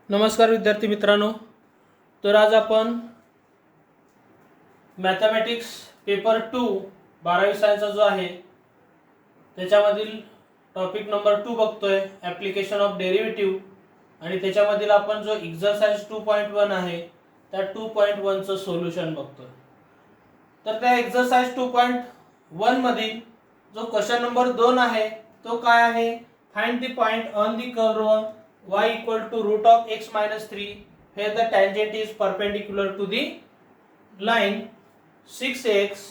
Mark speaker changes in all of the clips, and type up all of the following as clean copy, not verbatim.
Speaker 1: नमस्कार विद्यार्थी मित्रांनो. तर आज आपण मॅथमॅटिक्स पेपर 2 12वी सायन्सचा जो आहे त्याच्यामधील टॉपिक नंबर 2 बघतोय, ॲप्लिकेशन ऑफ डेरिव्हेटिव्ह. आणि त्याच्यामधील आपण जो एक्सरसाइज 2.1 आहे त्या 2.1 चं सोल्युशन बघतोय. तर त्या एक्सरसाइज 2.1 मधील जो क्वेश्चन नंबर 2 आहे तो काय आहे, find the point on the curve y equal to root of x minus 3 where the tangent is perpendicular to the line 6x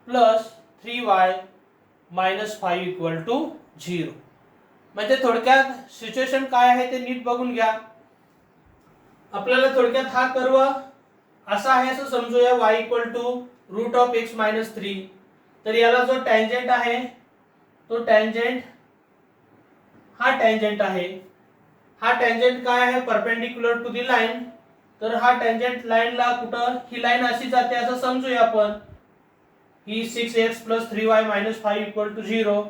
Speaker 1: plus 3y minus 5 equal to 0. म्हणजे थोडक्यात सिच्युएशन काय आहे ते नीट बघून घ्या. आपल्याला थोडक्यात हा कर्व असा आहे असं समजूया, y equal to root of x minus 3. तर याला जो टँजेंट आहे तो टँजेंट हा टँजेंट आहे. हा टँजेंट काय आहे, परपेंडिक्युलर टू दी लाईन. तर हा टँजेंट लाईनला कुठं, ही लाईन अशी जाते असं समजूया आपण. ही 6x + 3y - 5 = 0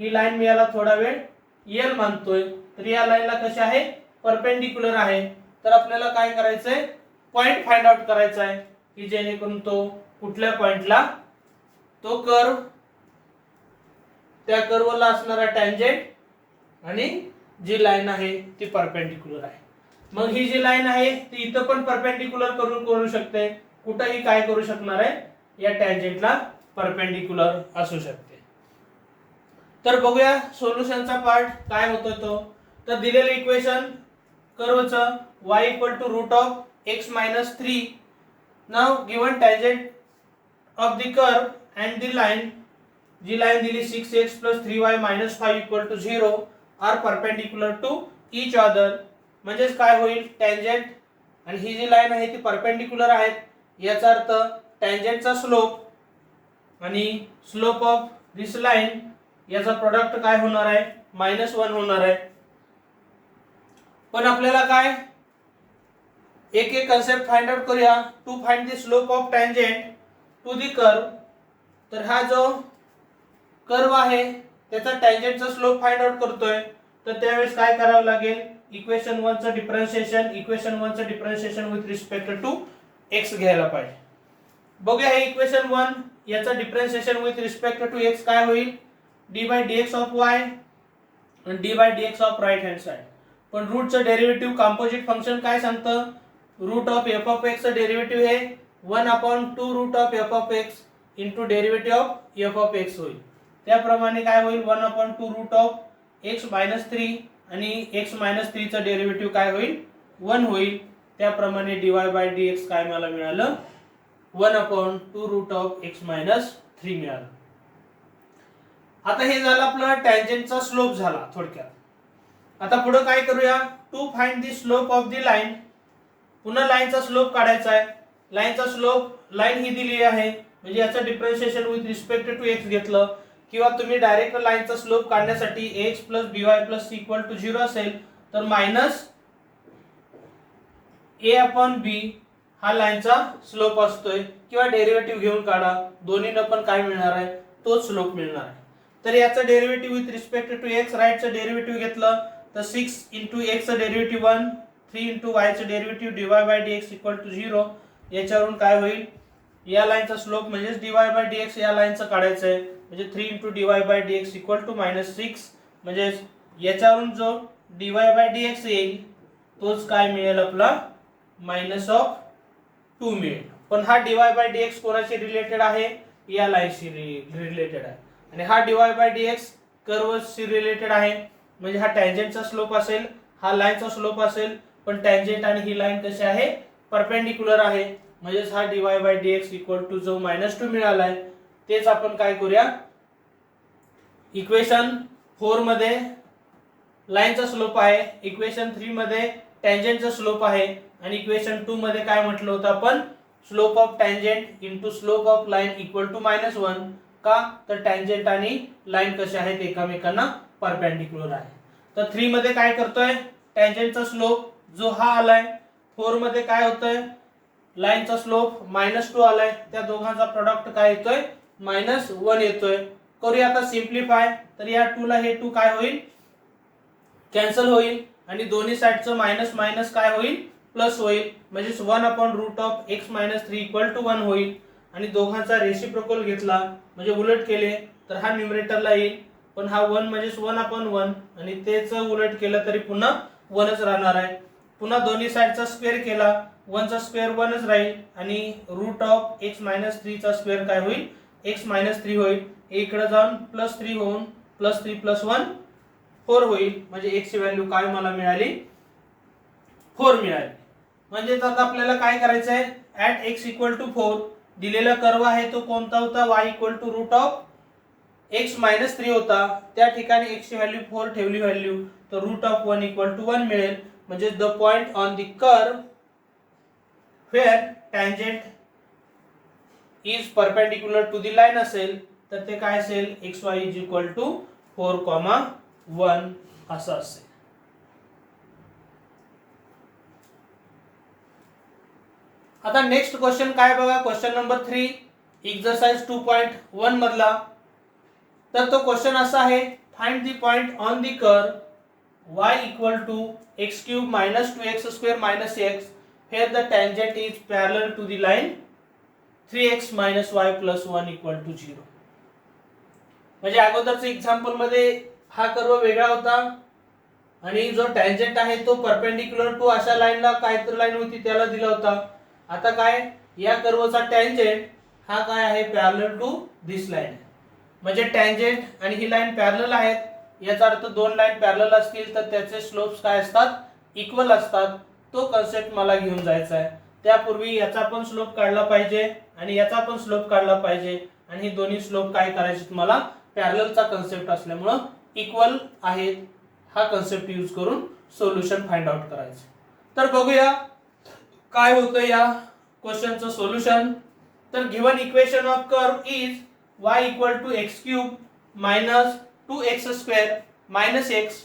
Speaker 1: ही लाईन मी याला थोडा वेळ l मानतोय. तर या लाईनला कशी आहे, परपेंडिक्युलर आहे. तर आपल्याला काय करायचंय, पॉइंट फाइंड आउट करायचा आहे की जेणेकरून तो कुठल्या पॉइंटला तो कर्व, त्या कर्वला असणारा टँजेंट आणि जी लाईन आहे ती परपेंडिक्युलर आहे. मग ही जी लाईन आहे ती इथं पण परपेंडिक्युलर करू शकते, कुठेही काय करू शकणार आहे, या टँजेंटला परपेंडिक्युलर असू शकते. तर बघूया सोल्युशनचा पार्ट काय होतो तो. तर दिलेलं इक्वेशन कर्वचं y = root of x minus 3. Now given tangent of the curve and the line, जी लाईन दिली 6x + 3y - 5 = 0 are perpendicular to each other. म्हणजेच काय होईल, टँजेंट आणि ही जी लाईन आहे ती परपेंडिक्युलर आहेत. याचा अर्थ टँजेंटचा स्लोप आणि स्लोप ऑफ दिस लाईन याचा प्रोडक्ट काय होणार आहे, -1 होणार आहे. पण आपल्याला काय एक एक कन्सेप्ट फाइंड आउट करूया. To find the slope of tangent to the curve. तर हा जो कर्व आहे त्याचा टँजेंटचा स्लोप फाइंड आउट करतोय. तर त्यावेळेस काय करावं लागेल, इक्वेशन 1 चं differentiation with respect to x घ्यायला पाहिजे. बघूया हे इक्वेशन 1 याचा differentiation with respect to x काय होईल, d/dx ऑफ y आणि d/dx of right hand side. पण रूटचं डेरिव्हेटिव्ह कंपोजिट फंक्शन काय सांगतं, root of f of x चं डेरिव्हेटिव्ह हे 1/2 root of f of x into derivative of f of x होईल. त्याप्रमाणे काय होईल, 1/2 रूट ऑफ x - 3 आणि x - 3 चं डेरिव्हेटिव्ह काय होईल, 1 होईल. त्याप्रमाणे dy/dx काय मला मिळालं, 1/2 रूट ऑफ x - 3 मिळालं. आता हे झालं आपलं टँजेंटचा स्लोप झाला थोडक्यात. आता पुढे काय करूया, to find the slope of the line. पुन्हा लाईनचा स्लोप काढायचा आहे. लाईनचा स्लोप, लाईन ही दिली आहे म्हणजे याचं differentiation with respect to x घेतलं, किंवा तुम्ही डायरेक्ट लाईनचा स्लोप काढण्यासाठी x + by + c = 0 असेल तर -a/b हा लाईनचा स्लोप असतोय, किंवा डेरिव्हेटिव्ह घेऊन काढा, दोन्हीनं पण काय मिळणार आहे, तोच स्लोप मिळणार आहे. तर याचा derivative with respect to x, राईटचं डेरिव्हेटिव्ह घेतलं तर 6 × x चं डेरिव्हेटिव्ह 1, 3 × y चं डेरिव्हेटिव्ह dy/dx = 0. याच्यावरून काय होईल, या लाईनचा स्लोप म्हणजेच dy/dx या लाईनचं काढायचं आहे. म्हणजे 3 × dy/dx = -6. म्हणजे याच्यावरून जो dy/dx येईल तोच काय मिळेल, आपला -2 मिळेल. पण हा dy/dx कोणाशी रिलेटेड आहे, या लाईनशी रिलेटेड आहे. आणि हा dy/dx कर्वशी रिलेटेड आहे. म्हणजे हा टँजेंटचा स्लोप असेल, हा लाईनचा स्लोप असेल. पण टँजेंट आणि ही लाईन कशी आहे, परपेंडिक्युलर आहे. म्हणजेच हा dy/dx = जो -2 मिळालाय तेच आपण काय करूया, इक्वेशन 4 मध्ये लाईनचा स्लोप आहे, इक्वेशन 3 मध्ये टँजेंटचा स्लोप आहे, आणि इक्वेशन 2 मध्ये काय म्हटलं होतं आपण, slope of tangent into slope of line = -1. का, तर टँजेंट आणि लाईन कसे आहेत, एकमेकांना परपेंडिक्युलर आहे. तर 3 मध्ये काय करतोय, टँजेंटचा स्लोप जो हा आलाय, 4 मध्ये काय होतंय, लाईनचा स्लोप -2 आलाय, त्या दोघांचा प्रोडक्ट काय येतोय, -1 येतोय. करूया आता सिंप्लिफाय. तर या 2 ला हे 2 काय होईल, कॅन्सल होईल. आणि दोन्ही साईडचं मायनस मायनस काय होईल, प्लस होईल, म्हणजे 1/√(x - 3) = 1 होईल. आणि दोघांचा रेसिप्रोकल घेतला म्हणजे उलट केले तर हा न्यूमरेटरला येईल, पण हा 1 म्हणजे 1/1 आणि तेच उलट केलं तरी पुन्हा 1च राहणार आहे. पुन्हा दोन्ही साईडचा स्क्वेअर केला, 1 चा स्क्वेअर 1च राहील आणि (x - 3) चा स्क्वेअर काय होईल, x - 3 होईल. इकडे जाऊन +3 होऊन +3 + 1 4 होईल. म्हणजे x ची व्हॅल्यू काय मला मिळाली, 4 मिळाली. म्हणजे आता आपल्याला काय करायचं आहे, @x = 4 दिलेला कर्व आहे तो कोणता होता, y √(x - 3) होता. त्या ठिकाणी x ची व्हॅल्यू 4 ठेवली व्हॅल्यू, तर √(1 = 1) मिळेल. म्हणजे the point on the curve where tangent is perpendicular to the line असेल तर ते काय असेल, xy = 4,1 असं असेल. आता नेक्स्ट क्वेश्चन काय बघा, क्वेश्चन नंबर 3 एक्सरसाइज 2.1 मधला. तर तो क्वेश्चन असा आहे, find the point on the curve y = x³ - 2x² - x where the tangent is parallel to the line 3x - y + 1 = 0. म्हणजे अगोदरच्या एक्झाम्पल मध्ये हा कर्व वेगळा होता आणि जो टँजंट आहे तो परपेंडिक्युलर टू अशा लाईनला काहीतरी लाईन होती त्याला दिला होता. आता काय, या कर्वचा टँजंट हा काय आहे, पॅरलल टू दिस लाईन. म्हणजे टँजंट आणि ही लाईन पॅरलल आहेत, याचा अर्थ दोन लाईन पॅरलल असतील तर त्याचे स्लोप्स काय असतात, इक्वल असतात. तो कन्सेप्ट मला घेऊन जायचा आहे. त्यापूर्वी याचा पण स्लोप काढला पाहिजे आणि याचा पण स्लोप काढला पाहिजे आणि हे दोन्ही स्लोप काय करायचे, तुम्हाला पॅरललचा कन्सेप्ट असल्यामुळे इक्वल आहेत हा कन्सेप्ट यूज करून सोल्युशन फाइंड आउट करायचे. तर बघूया काय होतं या क्वेश्चनचं सोल्युशन. तर given equation of curve is y = x³ - 2x² - x.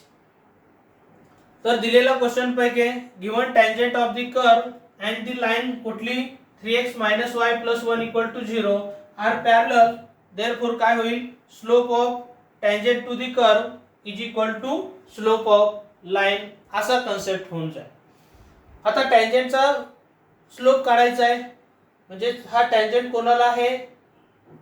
Speaker 1: तर दिलेल्या क्वेश्चन पैकी given tangent of the curve and the line कुठली, 3x - y + 1 = 0 R parallel. Therefore काय होईल, slope of tangent to the curve is equal to slope of line असा concept होऊन जाईल. आता टँजंटचा स्लोप काढायचा आहे, म्हणजे हा टँजंट कोणाला आहे,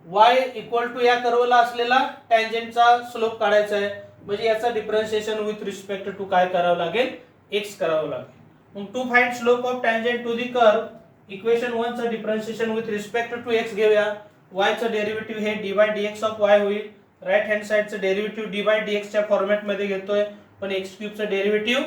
Speaker 1: y = या कर्वला असलेला टँजंटचा स्लोप काढायचा आहे. म्हणजे याचा डिफरन्शिएशन विथ रिस्पेक्ट टू काय करावं लागेल, x करावं लागेल. मग to find slope of tangent to the curve, equation 1 चं differentiation with respect to x घेऊया. y चं डेरिव्हेटिव्ह हे dy/dx ऑफ y होईल. राइट हँड साइडचं डेरिव्हेटिव्ह dy/dx च्या फॉर्मॅट मध्ये घेतोय, पण x³ चं डेरिव्हेटिव्ह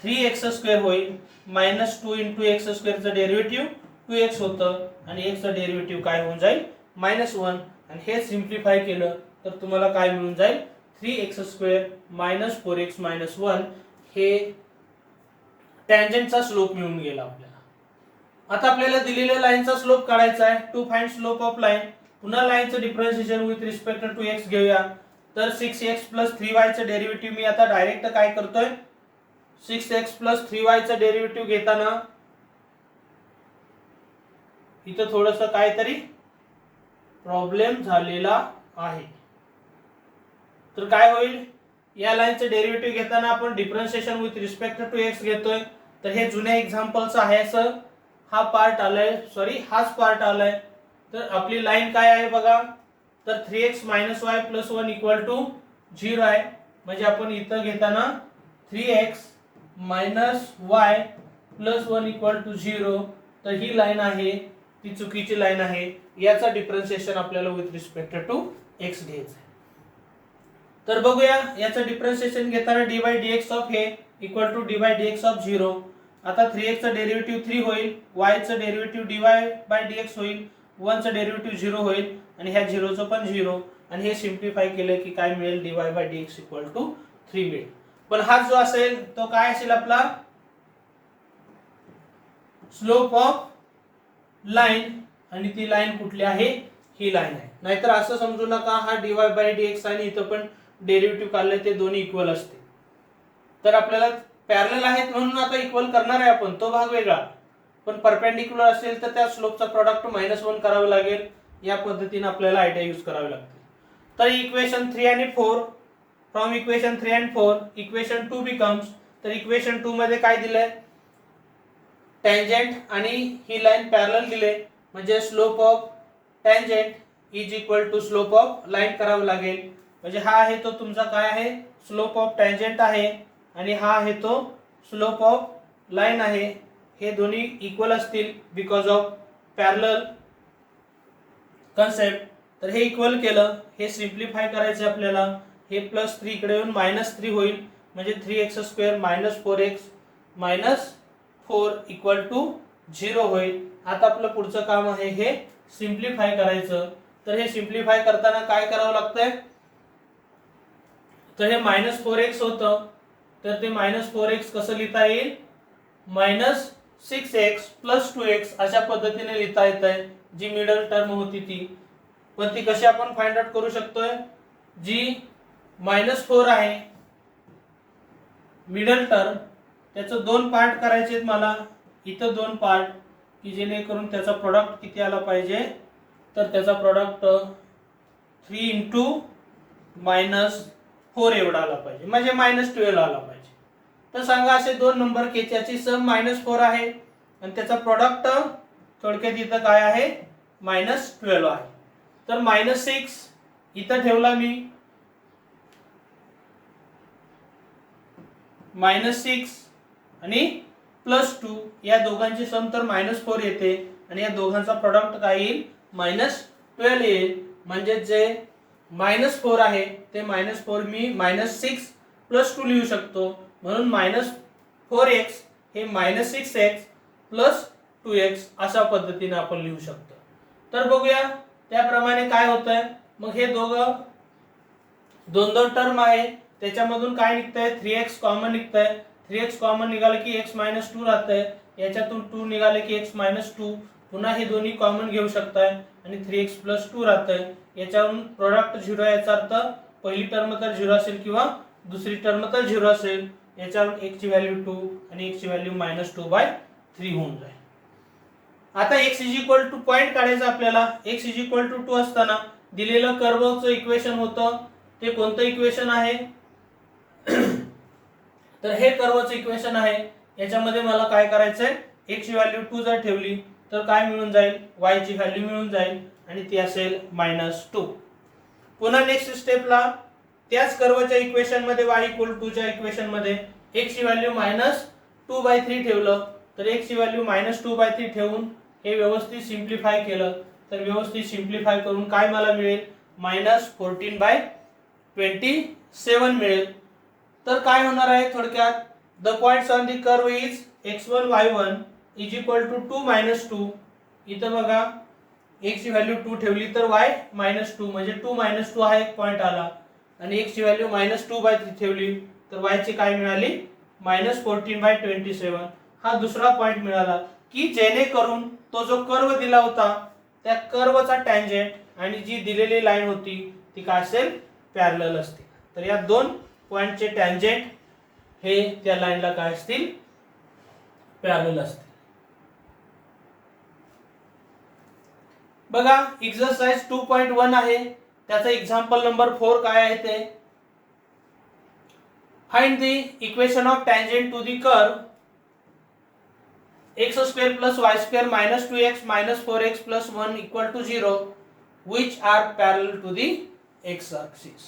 Speaker 1: 3x² होईल. -2 × x² चं डेरिव्हेटिव्ह 2x होतं आणि x चं डेरिव्हेटिव्ह काय होऊन जाईल, -1. आणि हे सिम्प्लिफाय केलं तर तुम्हाला काय मिळून जाईल, 3x² - 4x - 1 हे टँजंटचा स्लोप मिळून गेला आपल्याला. आता आपल्याला दिलेल्या लाईनचा स्लोप काढायचा आहे. To find slope of line, पुन्हा लाईनचं differentiation with respect to x घेऊया. तर 6x + 3y चं डेरिव्हेटिव्ह मी आता डायरेक्ट काय करतोय, 6x + 3y चं डेरिव्हेटिव्ह घेताना इथं थोडंसं काहीतरी प्रॉब्लेम झालेला आहे. तर काय होईल, या लाईनचं डेरिव्हेटिव्ह घेताना आपण differentiation with respect to x घेतोय. तर हे जुन्या एक्झाम्पलचं आहे, सर हा पार्ट आलाय, सॉरी हाच पार्ट आलाय. तर आपली लाईन काय आहे बघा, तर 3x - y + 1 = 0 आहे. म्हणजे आपण इथं घेताना 3x - y + 1 = 0. तर ही लाईन आहे ती चुकीची लाईन आहे. याचा डिफरन्शिएशन आपल्याला विथ रिस्पेक्ट टू x घ्यायचं आहे. तर बघूया याचं डिफरन्शिएशन घेताना dy/dx ऑफ हे इक्वल टू dy/dx ऑफ 0. आता 3x चं डेरिव्हेटिव्ह 3 होईल, y चं डेरिव्हेटिव्ह dy/dx होईल, 1 चं डेरिव्हेटिव्ह 0 होईल आणि ह्या 0 चं पण 0 आणि हे सिम्प्लिफाय केलं की काय मिळेल, dy/dx = 3 मिळेल. पण हा जो असेल तो काय असेल आपला, स्लोप ऑफ लाईन, आणि ती लाईन कुठली आहे, ही लाईन आहे. नाहीतर असं समजू नका हा dy/dx आणि इथं पण डेरिव्हेटिव्ह काढले ते दोन्ही इक्वल असते. तर आपल्याला पॅरलल आहेत म्हणून आता इक्वल करणार आहे आपण, तो भाग वेगळा. पण परपेंडिक्युलर असेल तर त्या स्लोपचा प्रोडक्ट -1 करावे लागेल. या पद्धतीने आपल्याला आयडिया यूज करावी लागते. तर इक्वेशन 3 आणि 4, from equation 3 and 4 equation 2 becomes, तर इक्वेशन 2 मध्ये काय दिलंय, टँजेंट आणि ही लाईन पॅरलल दिले, म्हणजे slope of tangent is equal to slope of line करावं लागेल. म्हणजे हा आहे तो तुमचा काय आहे, स्लोप ऑफ टँजेंट आहे, आणि हा आहे तो स्लोप ऑफ लाईन आहे. हे दोन्ही इक्वल असतील बिकॉज ऑफ पॅरलल कन्सेप्ट. तर हे इक्वल केलं, हे सिम्प्लिफाय करायचं आपल्याला. हे +3 इकडे येऊन -3 होईल, म्हणजे 3x² - 4x - 4 = 0 होईल. आता आपलं पुढचं काम आहे हे सिम्प्लिफाय करायचं. तर हे सिम्प्लिफाय करताना काय करावं लागतंय, तर हे -4x होतं, तर ते -4x कसं लिहिता येईल, -6x + 2x अशा पद्धतीने लिहिता येत आहे. जी मिडल टर्म होती ती, पण ती कशी आपण फाइंड आउट करू शकतोय, जी -4 आहे मिडल टर्म, त्याचं 2 पार्ट करायचे आहेत मला, इथं 2 पार्ट, की जेणेकरून त्याचा प्रोडक्ट किती आला पाहिजे, तर त्याचा प्रोडक्ट 3 × -4 एवढा आला पाहिजे, म्हणजे -12 आला पाहिजे. तर सांगा असे 2 नंबर के ज्याची सम -4 आहे आणि त्याचा प्रोडक्ट थोडक्यात इथं काय आहे, -12 आहे. तर -6 इथं ठेवला मी, -6 आणि +2 या दोघांची सम तर -4 येते, आणि या दोघांचा प्रोडक्ट काय येईल, -12 येईल. म्हणजे जे -4 आहे ते -4 मी -6 + 2 लिहू शकतो, म्हणून -4x हे -6x + 2x अशा पद्धतीने आपण लिहू शकतो. तर बघूया त्याप्रमाणे काय होतंय. मग हे दोन टर्म आहे, त्याच्यामधून काय निघतंय, 3x कॉमन निघतंय. 3x कॉमन निघालं की x - 2 राहतंय, याच्यातून 2 निघाले की x - 2, पुन्हा हे दोन्ही कॉमन घेऊ शकताय आणि 3x + 2 राहतंय. याच्यावरून प्रोडक्ट 0, याचा अर्थ पहिली टर्म तर 0 असेल किंवा दुसरी टर्म तर 0 असेल. याच्यावरून x ची व्हॅल्यू 2 आणि x ची व्हॅल्यू -2/3 होऊन जाईल. आता x = पॉइंट काढायचं आपल्याला. x = 2 असताना दिलेलं कर्वचं इक्वेशन होतं, ते कोणतं इक्वेशन आहे, तर हे कर्वचं इक्वेशन आहे. याच्यामध्ये मला काय करायचंय, x ची व्हॅल्यू 2 जर ठेवली तर काय मिळून जाईल, y ची व्हॅल्यू मिळून जाईल, आणि ती असेल -2. पुन्हा नेक्स्ट स्टेपला त्याच कर्वच्या इक्वेशन मध्ये y = 2 च्या इक्वेशन मध्ये x ची व्हॅल्यू -2/3 ठेवलं, तर x ची व्हॅल्यू -2/3 ठेवून हे व्यवस्थित सिम्प्लिफाय केलं, तर व्यवस्थित सिम्प्लिफाय करून काय मला मिळेल, -14/27 मिळेल. तर काय होणार आहे थोडक्यात, the points on the curve is x1 y1 = 2 - 2. इथं बघा x ची व्हॅल्यू 2 ठेवली तर y -2, म्हणजे 2 - 2 हा एक पॉइंट आला, आणि x ची व्हॅल्यू -2/3 ठेवली तर y ची काय मिळाली, -14/27 हा दुसरा पॉइंट मिळाला, की जेणेकरून तो जो कर्व दिला होता त्या कर्वचा टँजेंट आणि जी दिलेली लाईन होती ती काय असेल, पॅरलल असते. तर या 2 पॉइंटचे टँजेंट हे त्या लाईनला काय असतील, पॅरलल असतील. बघा एक्सरसाइज 2.1 आहे, त्याचा एक्झाम्पल नंबर 4 काय आहे ते, find the equation of tangent to the curve x² + y² - 2x - 4x + 1 = 0 which are parallel to the x axis.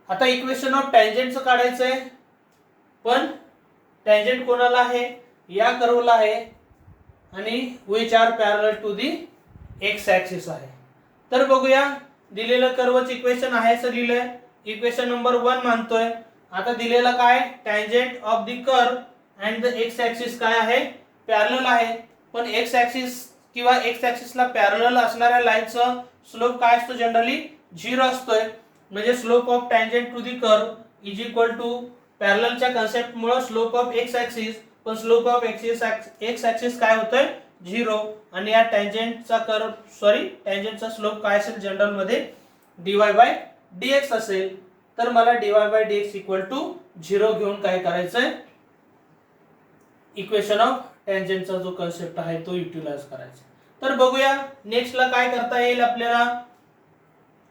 Speaker 1: आता इक्वेशन ऑफ टँजेंटचं काढायचंय, पण टँजेंट कोणाला आहे, या कर्वला आहे, आणि which are parallel to the x axis आहे. तर बघूया, दिलेलं कर्वचं इक्वेशन आहे असं लिहिलंय, इक्वेशन नंबर 1 मानतोय. आता दिलेलं काय, tangent of the curve and the x axis काय आहे, पॅरलल आहे. पण x ॲक्सिस किंवा x ॲक्सिसला पॅरलल असणाऱ्या लाईनचा स्लोप काय असतो, जनरली 0 असतोय. म्हणजे slope of tangent to the curve is equal to पॅरललच्या कन्सेप्ट मुळे स्लोप ऑफ x ॲक्सिस, पण स्लोप ऑफ x ॲक्सिस काय होतोय, 0, आणि या टँजेंटचा स्लोप काय असेल जनरल मध्ये dy/dx असेल. तर मला dy/dx = 0 घेऊन काय करायचंय, इक्वेशन ऑफ टँजेंटचा जो कन्सेप्ट आहे तो युटिलाइज करायचा. तर बघूया नेक्स्टला काय करता येईल आपल्याला.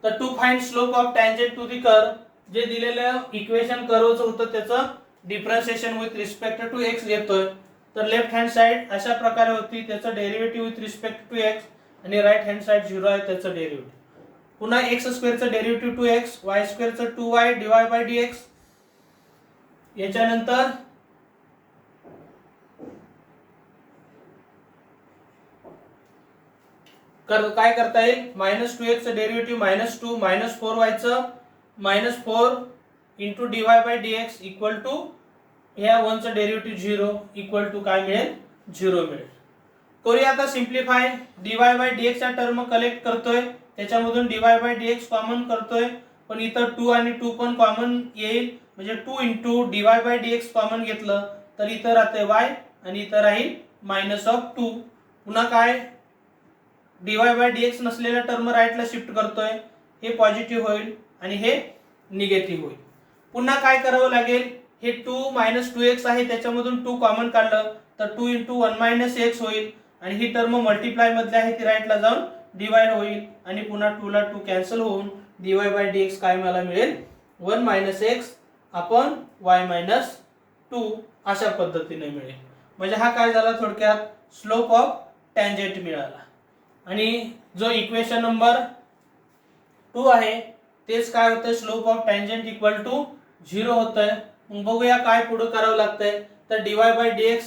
Speaker 1: तर to find slope of tangent to the curve, जे दिलेलं इक्वेशन कर्वचं होतं त्याचं differentiation with respect to x घेतोय तर लेफ्ट हँड साइड अशा प्रकारे होती, त्याचं derivative with respect to x, आणि राईट हँड साइड 0 आहे त्याचं डेरिव्हेटिव्ह. पुन्हा x square derivative 2x, y स्क्वेअरचं 2y डिवाइड बाय dx. याच्यानंतर काय करता येईल, -2x चं डेरिव्हेटिव्ह -2 -4y चं -4 into divide by dx equal to ह्या 1 चं डेरिव्हेटिव्ह 0 इक्वल टू काय मिळेल, 0 मिळेल. करूया आता सिम्प्लिफाय. डिवाइड बाय dx च्या टर्म कलेक्ट करतोय, त्याच्यामधून डिवाइड बाय dx कॉमन करतोय, पण इथं 2 आणि 2 पण कॉमन येईल, म्हणजे 2 into divide by dx common घेतलं तर इथं राहते y आणि इथं राहील -2. पुन्हा काय, डिवाइड बाय dx नसलेल्या टर्म राईटला शिफ्ट करतोय, हे पॉझिटिव्ह होईल आणि हे निगेटिव्ह होईल. पुन्हा काय करावं लागेल, हे 2 -2x आहे त्याच्यामधून 2 कॉमन काढलं तर 2 इंटू 1 - x होईल, आणि ही टर्म मल्टिप्लाय मधली आहे ती राईटला जाऊन डिवाइड होईल, आणि पुन्हा 2 ला 2 कॅन्सल होऊन डिवाइड बाय dx काय मला मिळेल, 1 - x अपॉन y - 2 अशा पद्धतीने मिळेल. म्हणजे हा काय झाला, थोडक्यात स्लोप ऑफ टँजेंट मिळाला. आणि जो इक्वेशन नंबर 2 आहे तेच काय होतं, slope of tangent equal to 0 होतंय. मग बघूया काय पुढे करावं लागतंय. तर डिवाइड बाय dx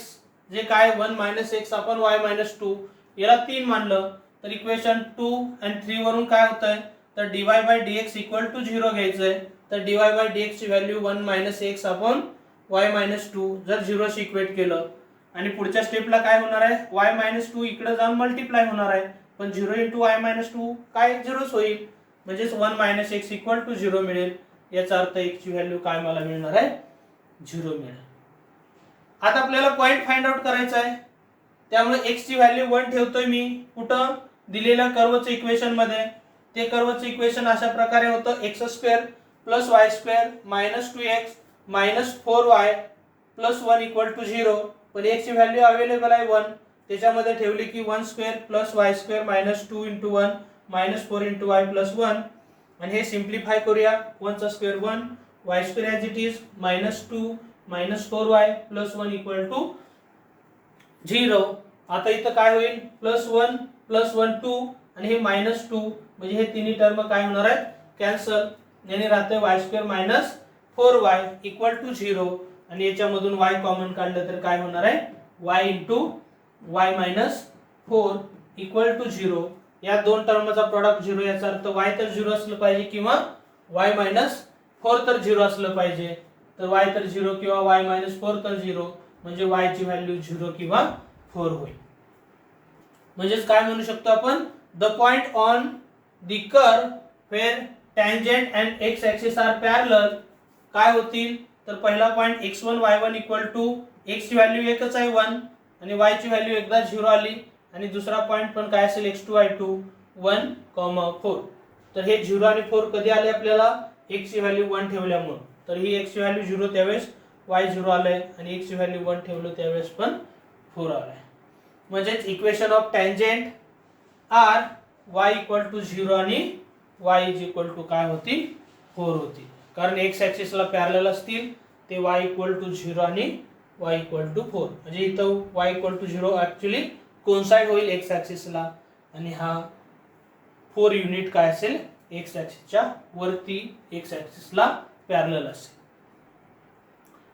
Speaker 1: जे काय 1 - x अपॉन y - 2 याला 3 मानलं तर इक्वेशन 2 आणि 3 वरून काय होतंय, तर divide by dx equal to 0 घ्यायचंय. तर डिवाइड बाय dx ची व्हॅल्यू 1 - x अपॉन y - 2 जर 0 शी इक्वेट केलं, आणि पुढच्या स्टेपला काय होणार आहे, y - 2 इकडे जाऊन मल्टिप्लाय होणार आहे, पण 0 इंटू y - 2 काय 0च होईल, म्हणजेच 1 - x इक्वल टू 0 मिळेल. याचा अर्थ x ची व्हॅल्यू काय मला मिळणार आहे, 0 मिळेल. आता आपल्याला पॉइंट फाइंड आउट करायचा आहे, त्यामुळे x ची व्हॅल्यू 1 ठेवतोय मी कुठं, दिलेल्या कर्वचं इक्वेशन मध्ये. ते कर्वचं इक्वेशन अशा प्रकारे होतं, x² + y² - 2x - 4y + 1 = 0. पण x ची व्हॅल्यू अवेलेबल आहे 1, त्याच्यामध्ये ठेवली की 1² + y² - 2 × 1 - 4 × y + 1. आणि हे सिम्प्लिफाय करूया. 1 चा square 1, y² as it is -2 - 4y + 1 = 0. आता इथं काय होईल, +1 + 1 2 आणि हे -2, म्हणजे हे तिन्ही टर्म काय होणार आहेत, कॅन्सल. याने राहते y² - 4y = 0, आणि याच्यामधून y कॉमन काढलं तर काय होणार आहे, y × y - 4 = 0. या दोन टर्मचा प्रॉडक्ट 0, याचा अर्थ y तर 0 असलं पाहिजे किंवा y - 4 तर 0 असलं पाहिजे. तर y तर 0 किंवा y - 4 तर 0, म्हणजे y ची व्हॅल्यू 0 किंवा 4 होईल. म्हणजेच काय म्हणू शकतो आपण, the point on the curve where tangent and x axis are parallel काय होतील, तर पहिला पॉइंट x1 y1 = x ची व्हॅल्यू एकच आहे 1, आणि y ची व्हॅल्यू एकदा 0 आली, आणि दुसरा पॉइंट पण काय असेल, x2 y2 1, 4. तर हे 0 आणि 4 कधी आले आपल्याला, x ची व्हॅल्यू 1 ठेवल्यामुळे. तर ही x ची व्हॅल्यू 0 त्यावेळेस y 0 आलंय, आणि x ची व्हॅल्यू 1 ठेवलं त्यावेळेस पण 4 आलंय. म्हणजेच equation of tangent are y = 0 आणि y = काय होती, 4 होती. कारण x ॲक्सिसला पॅरलल असतील ते y = 0 आणि y = 4. म्हणजे इथं y = 0 ऍक्च्युली कोइन्साइड होईल x ॲक्सिसला, आणि हा 4 युनिट काय असेल, x ॲक्सिसच्या वरती x ॲक्सिसला पॅरलल असेल.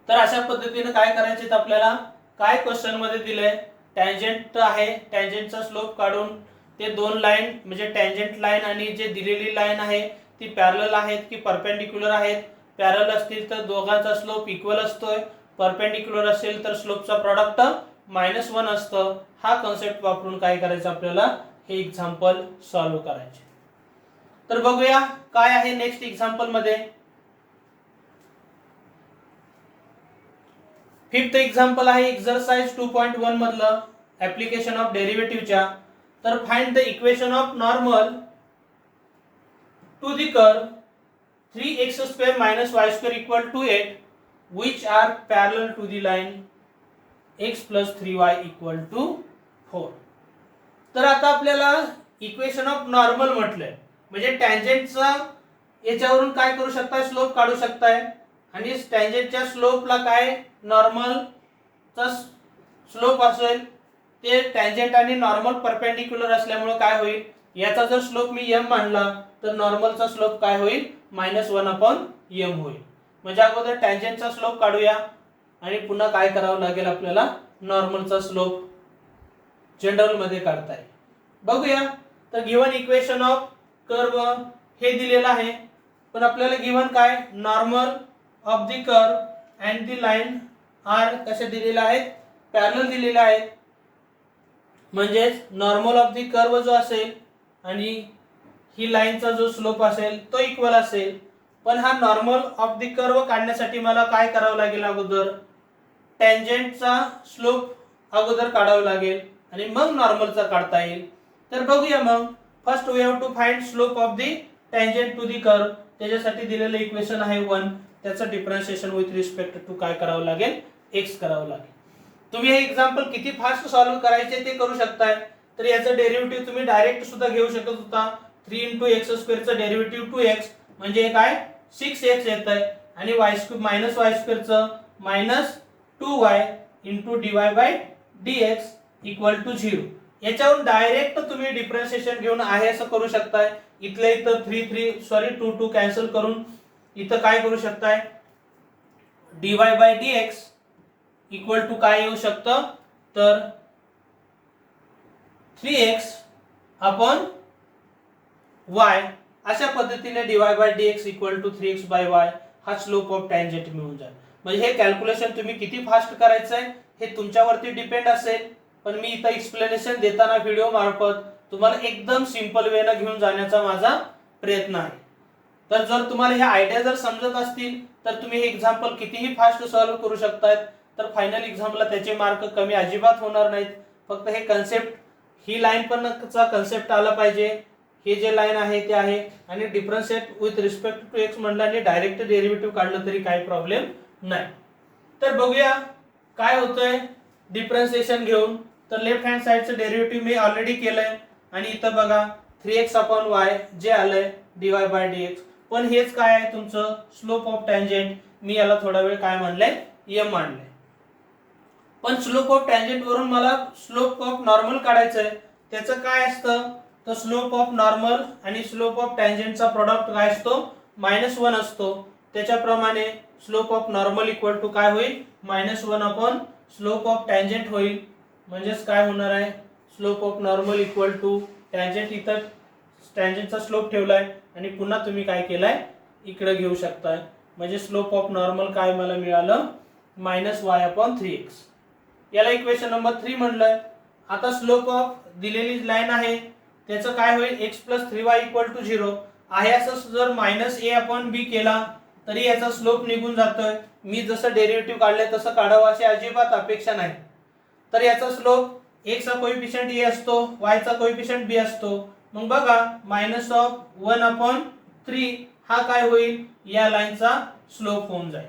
Speaker 1: तर अशा पद्धतीने काय करायचे आपल्याला, काय क्वेश्चन मध्ये दिलंय, टँजेंट आहे, टँजेंटचा स्लोप काढून ते दोन लाईन म्हणजे टँजेंट लाईन आणि जे दिलेली लाईन आहे ती पॅरलल आहेत की परपेंडिक्युलर आहेत. पॅरलल असतील तर दोघांचा स्लोप इक्वल असतोय, परपेंडिक्युलर असेल तर स्लोपचा प्रॉडक्ट -1 असतं. हा कन्सेप्ट वापरून काय करायचं आपल्याला, हे एक्झाम्पल सॉल्व्ह करायचे. तर बघूया काय आहे नेक्स्ट एक्झाम्पल मध्ये. फिफ्थ एक्झाम्पल आहे एक्सरसाइज 2.1 मधलं ऍप्लिकेशन ऑफ डेरिव्हेटिव्हच्या. तर find the equation of normal to the curve 3x² - y² = 8 which are parallel to the line x + 3y = 4. तर आता आपल्याला इक्वेशन ऑफ नॉर्मल म्हटलंय, म्हणजे टँजेंटचा याच्यावरून काय करू शकताय, स्लोप काढू शकताय. आणि टँजेंटच्या स्लोपला काय नॉर्मलचा स्लोप असेल ते टँजेंट आणि नॉर्मल परपेंडिक्युलर असल्यामुळे काय होईल, याचा जर स्लोप मी m मानला तर नॉर्मलचा स्लोप काय होईल -1/m होईल. म्हणजे अगोदर टँजेंटचा स्लोप काढूया आणि पुन्हा काय करावं लागेल आपल्याला नॉर्मलचा स्लोप जनरल मध्ये काढता येईल. बघूया. तर गिवन इक्वेशन ऑफ कर्व हे दिलेलं आहे, पण आपल्याला गिवन काय normal of the curve and the line are कसे दिलेले आहेत, पॅरलल दिलेले आहेत. म्हणजेच नॉर्मल ऑफ द कर्व जो असेल आणि ही लाईनचा जो स्लोप असेल तो इक्वल असेल. पण हा नॉर्मल ऑफ द कर्व काढण्यासाठी मला काय करावं लागेल, अगोदर टँजेंटचा स्लोप अगोदर काढावा लागेल आणि मग नॉर्मलचा काढता येईल. तर बघूया मग. First we have to find slope of the tangent to the curve. त्याच्यासाठी दिलेलं इक्वेशन आहे 1. त्याचं डिफरन्शिएशन विथ रिस्पेक्ट टू काय करावं लागेल, x करावं लागेल. तुम्ही हे एक्झाम्पल किती फास्ट सॉल्व्ह करायचे ते करू शकताय. तर याचं डेरिव्हेटिव्ह तुम्ही डायरेक्ट सुद्धा घेऊ शकत होता. 3 × x² चं डेरिव्हेटिव्ह 2x म्हणजे हे काय 6x येतंय आणि y² चं -2y × dy/dx = 0. याच्यावरून डायरेक्ट तुम्ही डिफरन्शिएशन घेऊन आहे असं करू शकताय. इथल्या इथं 2 कॅन्सल करून इथं काय करू शकताय dy/dx = काय येऊ शकतं, तर 3x/y अशा पद्धतीने dy/dx = 3x/y हा स्लोप ऑफ टँजेंट मिळून जाईल. म्हणजे हे कॅल्क्युलेशन तुम्ही किती फास्ट करायचंय हे तुमच्यावरती डिपेंड असेल. पण मी इथं एक्सप्लेनेशन देताना व्हिडिओ मार्फत तुम्हाला एकदम सिंपल वेने घेऊन जाण्याचा माझा प्रयत्न आहे. तर जर तुम्हाला हे आयडिया जर समजत असतील तर तुम्ही हे एक्झाम्पल कितीही फास्ट सॉल्व्ह करू शकतात. तर फायनल एक्झामला त्याचे मार्क कमी अजिबात होणार नाहीत. फक्त हे कन्सेप्ट ही लाईन पण चा कन्सेप्ट आला पाहिजे. हे जे लाईन आहे ते आहे आणि differentiate with respect to x म्हणल्याने डायरेक्ट डेरिव्हेटिव्ह काढलं तरी काही प्रॉब्लेम नाही. तर बघूया काय होतंय डिफरन्शिएशन घेऊन. तर लेफ्ट हँड साइडचं डेरिव्हेटिव्ह मी ऑलरेडी केलंय आणि इथं बघा 3x/y जे आलंय dy/dx. पण हेच काय आहे तुमचं स्लोप ऑफ टँजेंट. मी याला थोडा वेळ काय मानलंय m मानलंय. पण स्लोप ऑफ टँजेंट वरून मला स्लोप ऑफ नॉर्मल काढायचंय. त्याचं काय असतं, तर स्लोप ऑफ नॉर्मल आणि स्लोप ऑफ टँजेंटचा प्रोडक्ट काय असतो -1 असतो. त्याच्याप्रमाणे स्लोप ऑफ नॉर्मल = काय होईल -1 स्लोप ऑफ टँजेंट होईल. म्हणजेच काय होणार आहे स्लोप ऑफ नॉर्मल = टँजेंट. इथं टँजेंटचा स्लोप ठेवलाय आणि पुन्हा तुम्ही काय केलाय इकडे घेऊ शकताय. म्हणजे स्लोप ऑफ नॉर्मल काय मला मिळालं -y/3x. याला इक्वेशन नंबर 3 म्हणलंय. आता स्लोप ऑफ दिलेली लाईन आहे त्याचं काय होईल x + 3y = 0 आहे. असं जर -a/b केला तरी याचा स्लोप निघून जातोय. मी जसं डेरिव्हेटिव्ह काढले तसं काढावं अशी अजिबात अपेक्षा नाही. तर याचा स्लोप x चा कोएफिशिएंट a असतो, y चा कोएफिशिएंट b असतो. मग बघा -1/3 हा काय होईल या लाईनचा स्लोप होऊन जाईल.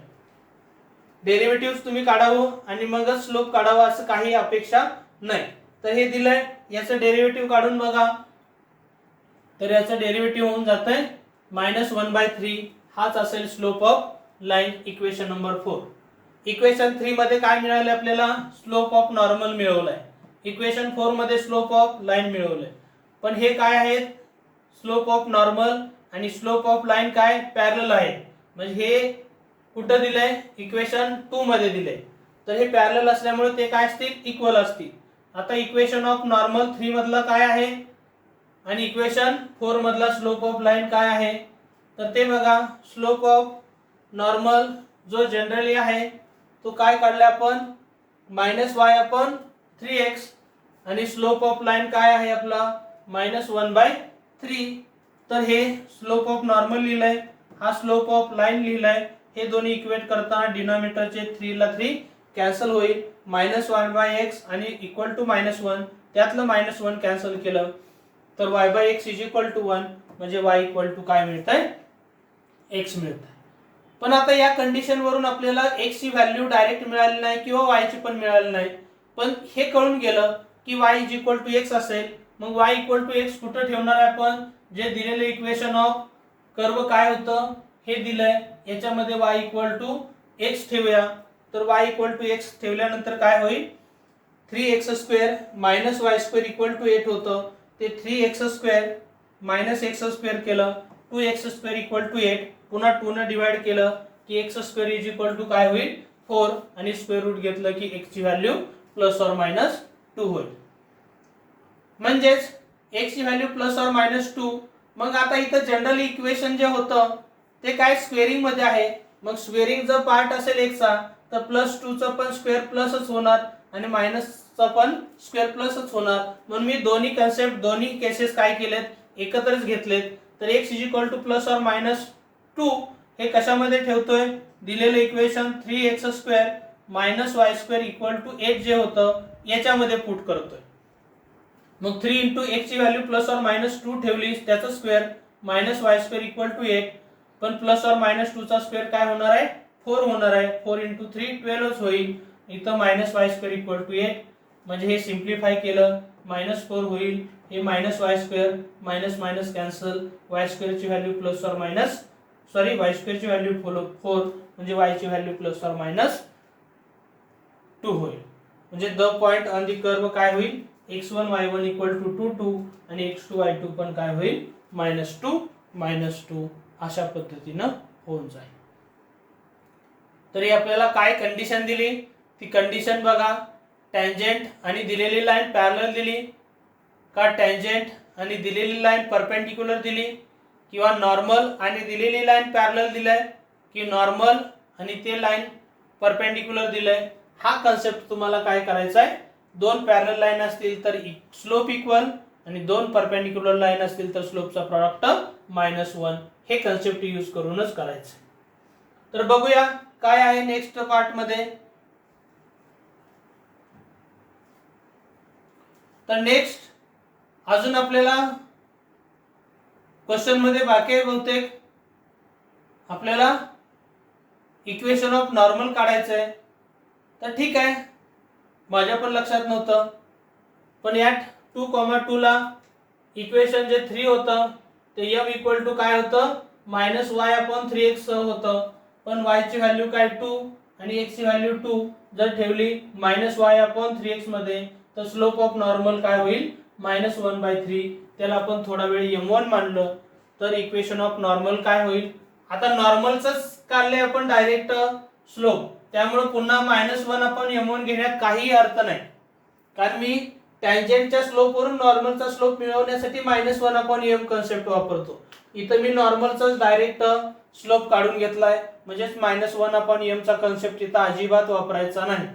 Speaker 1: डेरिव्हेटिव्ह तुम्ही काढावं आणि मगच स्लोप काढावा असं काही अपेक्षा नाही. तर हे दिलंय याचं डेरिव्हेटिव्ह काढून बघा. तर याचं डेरिव्हेटिव्ह होऊन जातंय -1/3 हाच असेल slope of line. Equation number 4. Equation 3 मध्ये काय मिळाले आपल्याला स्लोप ऑफ नॉर्मल मिळवलाय. इक्वेशन 4 मध्ये स्लोप ऑफ लाईन मिळवलंय. पण हे काय आहेत स्लोप ऑफ नॉर्मल आणि स्लोप ऑफ लाईन काय पॅरलल आहे. म्हणजे हे कुठं दिलंय इक्वेशन 2 मध्ये दिलंय. तर हे पॅरलल असल्यामुळे ते काय असतील इक्वल असतील. आता इक्वेशन ऑफ नॉर्मल 3 मधला काय आहे आणि इक्वेशन 4 मधला स्लोप ऑफ लाईन काय आहे. तर ते बघा स्लोप ऑफ नॉर्मल जो जनरली आहे तो काय काढला आपण -y/3x आणि स्लोप ऑफ लाईन काय आहे आपला -1/3. तर हे स्लोप ऑफ नॉर्मल लिहिलंय, हा स्लोप ऑफ लाईन लिहिलाय. हे दोन्ही इक्वेट करताना डिनॉमिनेटरचे 3 ला 3 कॅन्सल होईल. -1/x आणि =-1 त्यातलं -1 कॅन्सल केलं तर y/x = 1 म्हणजे y = काय मिळतंय x मिळतंय. पण आता या कंडिशन वरून आपल्याला x ची व्हॅल्यू डायरेक्ट मिळाली नाही किंवा y ची पण मिळाली नाही. पण हे कळून गेलं की y = x असेल. मग y = x कुठं ठेवणार आहे आपण जे दिलेले इक्वेशन ऑफ कर्व काय होतं हे दिलंय याच्यामध्ये y इक्वल टू x ठेवूया. तर y इक्वल टू x ठेवल्यानंतर काय होईल, 3x square minus y square equal to 8 होतं. ते 3x square minus x square केलं, 2x स्क्वेअर इक्वल टू 8. पुन्हा 2 ने डिवाइड केलं की x square is equal to काय होईल 4 आणि स्क्वेअर रूट घेतलं की x ची व्हॅल्यू प्लस ऑर मायनस 2 होईल. म्हणजेच x ची व्हॅल्यू प्लस ऑर मायनस 2. मग आता इथं जनरल इक्वेशन जे होतं ते काय स्क्वेअरिंग मध्ये आहे. मग स्क्वेअरिंग जर पार्ट असेल x चा तर प्लस 2 चा पण स्क्वेअर प्लसच होणार आणि मायनस चा पण स्क्वेअर प्लसच होणार. म्हणून मी दोन्ही कन्सेप्ट दोन्ही केसेस काय केलेत एकत्रच घेतलेत. तर x is equal to plus or minus 2 हे कशामध्ये ठेवतोय, दिलेलं equation 3x square minus y square equal to 8 जे होतं याच्यामध्ये पुट करतोय. मग 3 इंटू x ची व्हॅल्यू प्लस ऑर मायनस 2 ठेवली, त्याचा square minus y square equal to 8. पण प्लस ऑर मायनस 2 चा स्क्वेअर काय होणार आहे 4 होणार आहे. 4 इंटू 3 12 होईल. इथं minus y square equal to 8 म्हणजे हे सिम्प्लिफाय केलं मायनस 4 होईल. हे minus y square minus minus cancel, y square ची value plus or minus y square ची व्हॅल्यू 4 म्हणजे y ची व्हॅल्यू प्लस ऑर मायनस 2 होईल. म्हणजे the point on the curve काय होईल x1 y1 इक्वल टू 2 2 आणि x2 y2 पण काय होईल -2 अशा पद्धतीनं होऊन जाईल. तरी आपल्याला काय कंडिशन दिली ती कंडिशन बघा. टँजेंट आणि दिलेली लाईन पॅरलल दिली का, टँजेंट आणि दिलेली लाईन परपेंडिक्युलर दिली, किंवा नॉर्मल आणि दिलेली लाईन पॅरलल दिलाय की नॉर्मल आणि ते लाईन परपेंडिक्युलर दिलंय. हा कन्सेप्ट तुम्हाला काय करायचा आहे, दोन पॅरलल लाईन असतील तर स्लोप इक्वल आणि दोन परपेंडिक्युलर लाईन असतील तर स्लोपचा प्रॉडक्ट -1 हे कन्सेप्ट यूज करूनच करायचं. तर बघूया काय आहे नेक्स्ट पार्ट मध्ये. तर नेक्स्ट अजून आपल्याला क्वेश्चन मध्ये बाकी आहे बहुतेक. आपल्याला इक्वेशन ऑफ नॉर्मल काढायचं आहे. तर ठीक आहे, माझ्या पण लक्षात नव्हतं, पण या 2,2 ला इक्वेशन जे 3 होतं ते m इक्वल टू काय होतं -y/3x होतं. पण y ची व्हॅल्यू काय 2 आणि x ची व्हॅल्यू 2 जर ठेवली -y/3x मध्ये तर स्लोप ऑफ नॉर्मल काय होईल -1/3. त्याला आपण थोडा वेळ m1 मानलं तर इक्वेशन ऑफ नॉर्मल काय होईल. आता नॉर्मलच काढले आपण डायरेक्ट स्लोप, त्यामुळे पुन्हा -1 आपण m1 घेण्यात काही अर्थ नाही. कारण मी टँजेंटच्या स्लोप वरून नॉर्मलचा स्लोप मिळवण्यासाठी -1/m कन्सेप्ट वापरतो. इथं मी नॉर्मलचाच डायरेक्ट स्लोप काढून घेतलाय, म्हणजेच -1/m चा कन्सेप्ट इथं अजिबात वापरायचा नाही.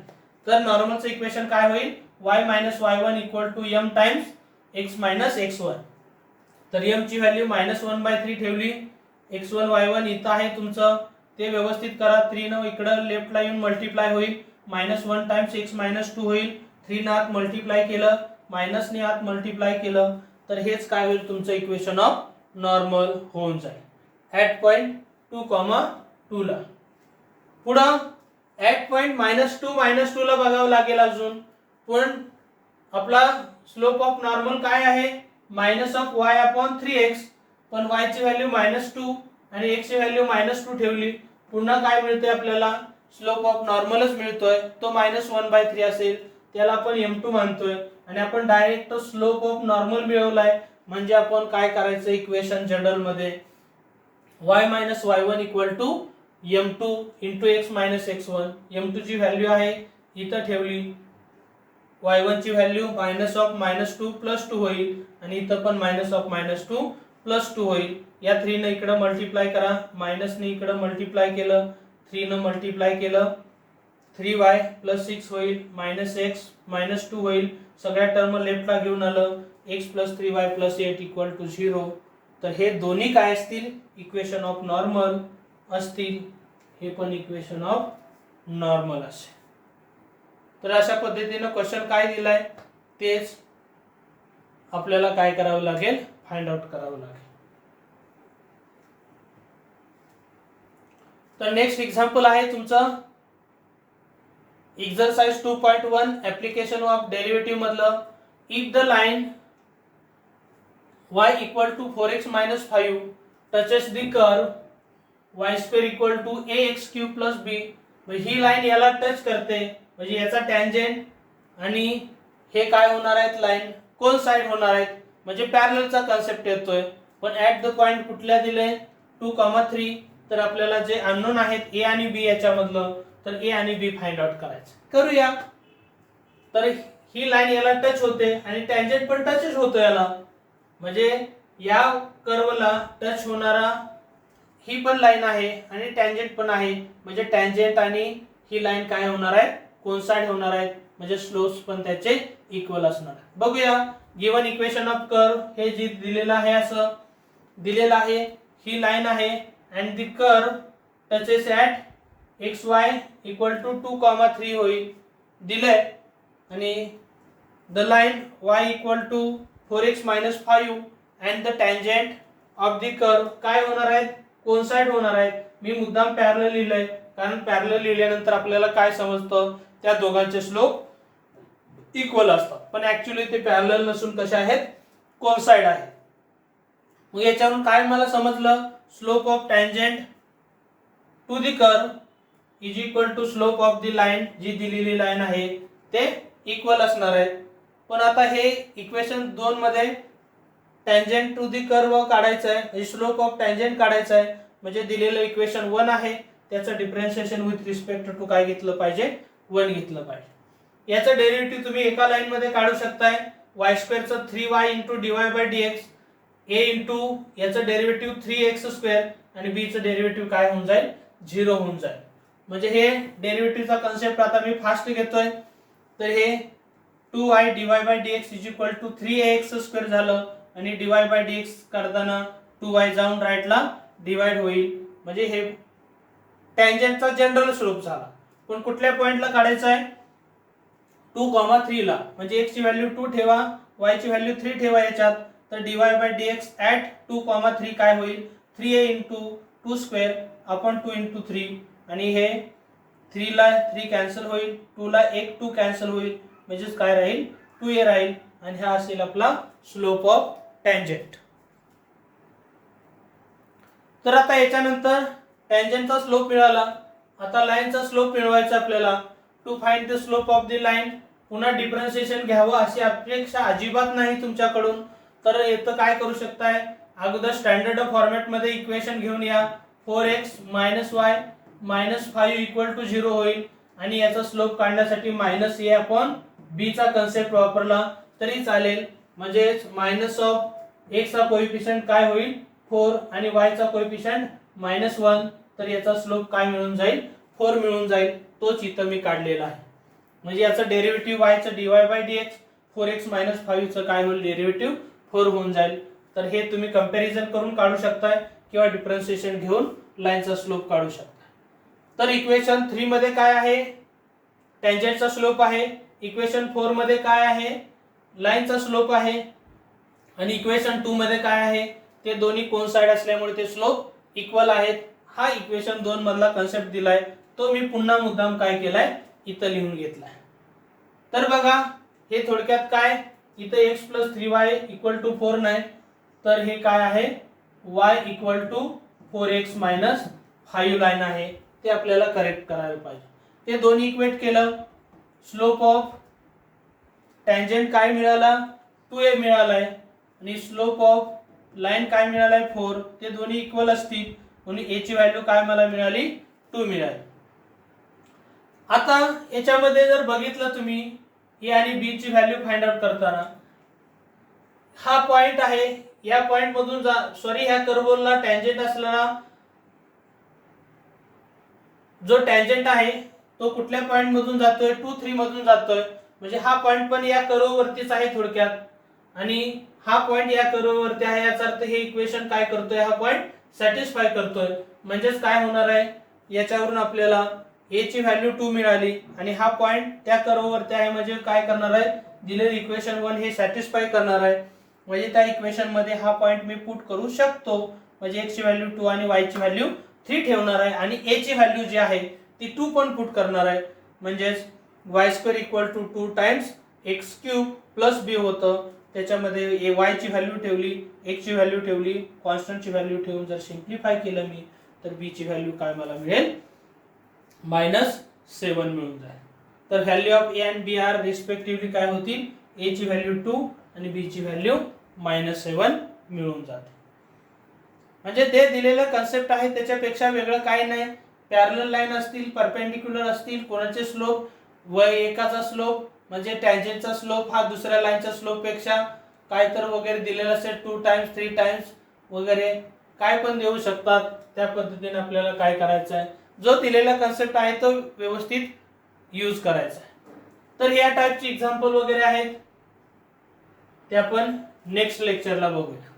Speaker 1: तर नॉर्मलचं इक्वेशन काय होईल y - y1 equal to m times x - x1. तर m ची व्हॅल्यू -1/3 ठेवली. x1 y1 इथं आहे तुमचं, ते व्यवस्थित करा. 3 न इकडं लेफ्टला येऊन मल्टिप्लाय होईल, -1 टाइम्स x - 2 होईल. 3 न आत मल्टिप्लाय केलं, मायनस ने आत मल्टिप्लाय केलं तर हेच काय होईल तुमचं इक्वेशन ऑफ नॉर्मल होऊन जाईल ऍट पॉइंट 2,2 ला. पुढं ऍट पॉइंट -2 ला बघावं लागेल अजून. पण आपला स्लोप ऑफ नॉर्मल काय आहे -y/3x. पण y ची व्हॅल्यू -2 आणि x ची व्हॅल्यू -2 ठेवली, पुन्हा काय मिळतंय आपल्याला स्लोप ऑफ नॉर्मलच मिळतोय. तो -1/3 असेल, त्याला आपण m2 मानतोय आणि आपण डायरेक्ट स्लोप ऑफ नॉर्मल मिळवलाय. म्हणजे आपण काय करायचं इक्वेशन जनरल मध्ये y - y1 equal to m2 into x - x1. m2 ची व्हॅल्यू आहे इथं ठेवली, y1 ची व्हॅल्यू -2 + 2 होईल आणि इथं पण -2 + 2 होईल. या 3 ने इकडे मल्टिप्लाय करा, मायनस ने इकडे मल्टिप्लाय केलं, 3 ने मल्टिप्लाय केलं 3y + 6 होईल, -x -2 होईल. सगळ्या टर्म लेफ्टला घेऊन आलं, x + 3y + 8 इक्वल टू 0. तर हे दोन्ही काय असतील इक्वेशन ऑफ नॉर्मल असतील. हे पण इक्वेशन ऑफ नॉर्मल असेल. तर अशा पद्धतीने क्वेश्चन काय दिलाय तेच आपल्याला काय करावं लागेल फाइंड आउट करावं लागेल. तर नेक्स्ट एक्झाम्पल आहे तुमचं एक्सरसाइज 2.1 ऍप्लिकेशन ऑफ डेरिव्हेटिव्ह मधलं. If the line y equal to 4x - 5 touches the curve y square equal to a x cube plus b. म्हणजे ही लाईन याला टच करते, म्हणजे याचा टँजेंट आणि हे काय होणार आहेत, लाईन कोइन्साइड होणार आहेत, म्हणजे पॅरललचा कन्सेप्ट येतोय. पण ऍट द पॉइंट कुठल्या दिले 2,3. तर आपल्याला जे अननोन आहेत ए आणि बी याच्यामधलं, तर ए आणि बी फाइंड आउट करायचं. करूया. तर ही लाईन याला टच होते आणि टँजेंट पण टचच होतो याला, म्हणजे या कर्वला टच होणारा ही पण लाईन आहे आणि टँजेंट पण आहे, म्हणजे टँजेंट आणि ही लाईन काय होणार आहे, कोइन्साइड होणार आहेत, म्हणजे स्लोप्स पण त्याचे इक्वल असणार. बघूया. गिवन इक्वेशन ऑफ कर्व हे जे दिलेलं आहे, असं दिलेलं आहे, ही लाईन आहे and the curve touches at xy equal to 2,3 होईल दिलंय. आणि the line y equal to 4x - 5 and the tangent of the curve काय होणार आहेत, कोइन्साइड होणार आहेत. मी मुद्दाम पॅरलल लिहिलंय, कारण पॅरलल लिहिल्यानंतर आपल्याला काय समजतं, त्या दोघांचे स्लोप इक्वल असतात, पण ऍक्च्युअली ते पॅरलल नसून कसे आहेत, कोइन्साइड आहेत. मग याच्यावरून काय मला समजलं, slope of tangent to the curve is equal to slope of the line, जी दिलेली लाईन आहे ते इक्वल असणार आहे. पण आता हे इक्वेशन 2 मध्ये टँजेंट टू द कर्व काढायचं आहे, म्हणजे स्लोप ऑफ टँजेंट काढायचं आहे, म्हणजे दिलेलं इक्वेशन 1 आहे, त्याचं डिफरन्शिएशन विथ रिस्पेक्ट टू काय घेतलं पाहिजे, 1 घेतलं पाहिजे. याचं डेरिव्हेटिव्ह तुम्ही एका लाईन मध्ये काढू शकताय. y स्क्वेअरचं 3y * dy/dx, a into याचं डेरिव्हेटिव्ह 3x² आणि b चं डेरिव्हेटिव्ह काय होऊन जाईल, 0 होऊन जाईल. म्हणजे हे डेरिव्हेटिव्हचा कन्सेप्ट आता मी फास्ट घेतोय. तर हे 2y dy/dx is equal to 3ax² झालं आणि dy/dx करताना 2y जाऊन राईटला डिवाइड होईल, म्हणजे हे टँजेंटचा जनरल स्लोप झाला. पण कुठल्या पॉइंटला काढायचा आहे, 2,3 ला, म्हणजे x ची व्हॅल्यू 2 ठेवा, y ची व्हॅल्यू 3 ठेवा याच्यात. तर dy/dx ॲट 2,3 काय होईल, 3a * 2² अपॉन 2 * 3. आणि हे 3 ला 3 कॅन्सल होईल, 2 ला 1 2 कॅन्सल होईल, म्हणजेच काय राहील, 2a राहील. आणि हा असेल आपला स्लोप ऑफ टँजेंट. तर आता याच्यानंतर टँजेंटचा स्लोप मिळाला, आता लाईनचा स्लोप मिळवायचा आपल्याला. To find the slope of the line, पुन्हा डिफरन्शिएशन घ्यावं अशी अपेक्षा अजिबात नाही तुमच्याकडून. तर इथं काय करू शकताय, अगोदर स्टँडर्ड फॉर्मॅट मध्ये इक्वेशन घेऊन या. 4x - y - 5 इक्वल टू 0 होईल आणि याचा स्लोप काढण्यासाठी -a/b चा कन्सेप्ट वापरला तरी चालेल. म्हणजे मायनस ऑफ x चा कोएफिशिएंट काय होईल, 4 आणि y चा कोएफिशिएंट -1. तर याचा स्लोप काय मिळून जाईल, 4 मिळून जाईल. तोच इथं मी काढलेला आहे. म्हणजे याचा डेरिव्हेटिव्ह y चं dy/dx, 4x - 5 चं काय होईल, डेरिव्हेटिव्ह 4 होऊन जाईल. तर हे तुम्ही कंपॅरिझन करून काढू शकताय किंवा डिफरन्शिएशन घेऊन लाईनचा स्लोप काढू शकता. तर इक्वेशन 3 मध्ये काय आहे, टँजेंटचा स्लोप आहे. इक्वेशन 4 मध्ये काय आहे, लाईनचा स्लोप आहे. आणि इक्वेशन 2 मध्ये काय आहे, ते दोन्ही कोइन्साइड असल्यामुळे ते स्लोप इक्वल आहेत. हा इक्वेशन 2 मधला कन्सेप्ट दिलाय, तो मी पुन्हा मुद्दाम काय केलाय, इथं लिहून घेतलाय. तर बघा, हे थोडक्यात काय, इथं x + 3y = 4 नाही, तर हे काय आहे, y = 4x - 5 लाईन आहे. ते आपल्याला करेक्ट करायला पाहिजे. ते दोन्ही इक्वेट केलं, स्लोप ऑफ टँजेंट काय मिळाला, 2a मिळालाय आणि स्लोप ऑफ लाईन काय मिळालाय, 4. ते दोन्ही इक्वल असतील म्हणून a ची व्हॅल्यू काय मला मिळाली, 2 मिळाली. आता याच्यामध्ये जर बघितलं तुम्ही a आणि b ची व्हॅल्यू फाइंड आउट करताना, हा पॉइंट आहे, या पॉइंट मधून ह्या कर्वला टँजेंट असलेला जो टँजेंट आहे तो कुठल्या पॉइंट मधून जातोय, 2, 3 मधून जातोय. म्हणजे हा पॉइंट पण या कर्व वरतीच आहे थोडक्यात, आणि हा पॉइंट या कर्व वरती आहे. याचा अर्थ हे इक्वेशन काय करतोय, हा पॉइंट सॅटिस्फाय करतोय. म्हणजेच काय होणार आहे, याच्यावरून आपल्याला a ची व्हॅल्यू 2 मिळाली आणि हा पॉइंट त्या कर्व वरती आहे, म्हणजे काय करणार आहे, दिलेलं इक्वेशन 1 हे सॅटिस्फाय करणार आहे. म्हणजे त्या इक्वेशन मध्ये हा पॉइंट मी पुट करू शकतो. म्हणजे x ची व्हॅल्यू 2 आणि y ची व्हॅल्यू 3 ठेवणार आहे आणि a ची व्हॅल्यू जी आहे ती 2 पण पुट करणार आहे. म्हणजेच y² = 2 times x³ plus b होतं. त्याच्यामध्ये y ची व्हॅल्यू ठेवली, x ची व्हॅल्यू ठेवली, कॉन्स्टंट ची व्हॅल्यू ठेवून जर सिंप्लिफाय केलं मी, तर बी ची व्हॅल्यू काय मला मिळेल -7 मिळून जाईल. तर value of A and B are respectively काय होतील, ए ची व्हॅल्यू 2 आणि बी ची व्हॅल्यू -7 मिळून जाते. म्हणजे ते दिलेलं कन्सेप्ट आहे त्याच्यापेक्षा वेगळं काही नाही. पॅरलल लाईन असतील, परपेंडिक्युलर असतील, कोणाचे स्लोप व एकाचा स्लोप म्हणजे टँजेंटचा स्लोप हा दुसऱ्या लाईनच्या स्लोप पेक्षा काय तर वगैरे दिलेला असेल 2 टाइम्स 3 टाइम्स वगैरे काय पण देऊ शकतात. त्या पद्धतीने आपल्याला काय करायचं आहे, जो दिलेला कन्सेप्ट आहे तो व्यवस्थित यूज करायचा आहे. तर या टाइपची एक्झाम्पल वगैरे आहेत ते आपण नेक्स्ट लेक्चरला बघूया.